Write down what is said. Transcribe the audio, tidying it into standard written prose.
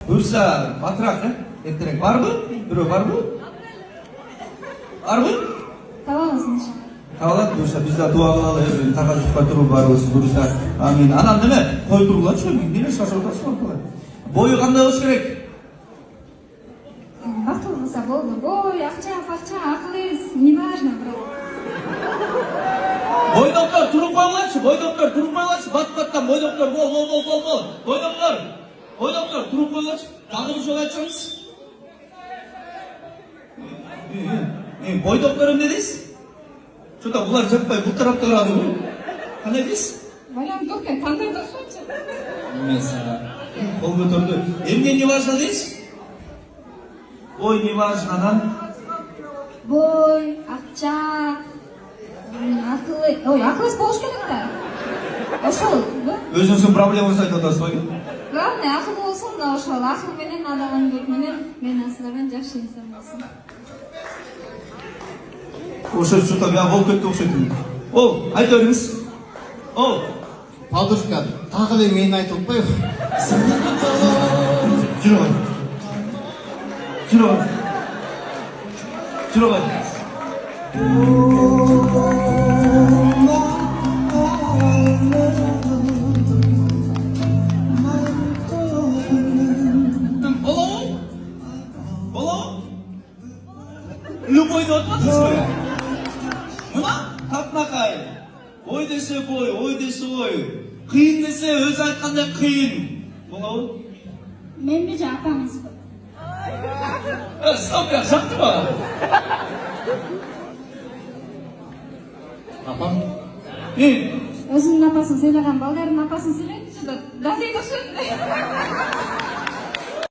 Buyursa batıraq, erterek barmı? Biri barmı? Barmı? Табабыз иншалла. Kavalat buyursa biz de dua kılalım. Takacık batırı barız buyursa. Amin. Anam değil mi? Koy durgular şöyle. Yine şaşırda sordular. Boyu kanda olsun gerek. Бактылуу болсо болду. Бой, акча, пакча, акыл эс, не важно, брат. Boy doktor turup koyulançı. Boy doktor turup koyulançı. Bat boy doktor. Bol. Boy doktor. Boy doktor turup koyulançı. Dağılmış olayacağız. Boy doktorum dediniz? Şurada bunlar zıplayıp bu tarafta kaldı mı? Ne dediniz? Вариант жоқ екен, қандай дұрыс Mesela. Kol götürdü. Emne ne var dediniz? Boy ne var lan? Бой, акча, акыл эс. Ой, акыл эс болуш керек да. Ошол, Өзünüzün probleminizi айтып атасыз. главное акыл болсун да ошол. Акыл менен адамдык менен мен силерден жакшы инсан болсун. Ошо что-то мен волк өттү окшойт. Ол, айта бериңиз. Ол, Падушка, тағы да мен айтып отпайбы? жүрө ғой. Жүрө ғой. Жүрө ғой. Боло? Любой да отпадыңыз ғой. Мына тапнақай. Ой десе бой, ой десе ой. Қиын десе өзі айтқандай қиын. Боло? Мен бе апаңыз ба? Стоп, жақты ма? Апам, Өзүнүн апасын сыйлаган балдардын апасын сыйлайт. Датый дошун.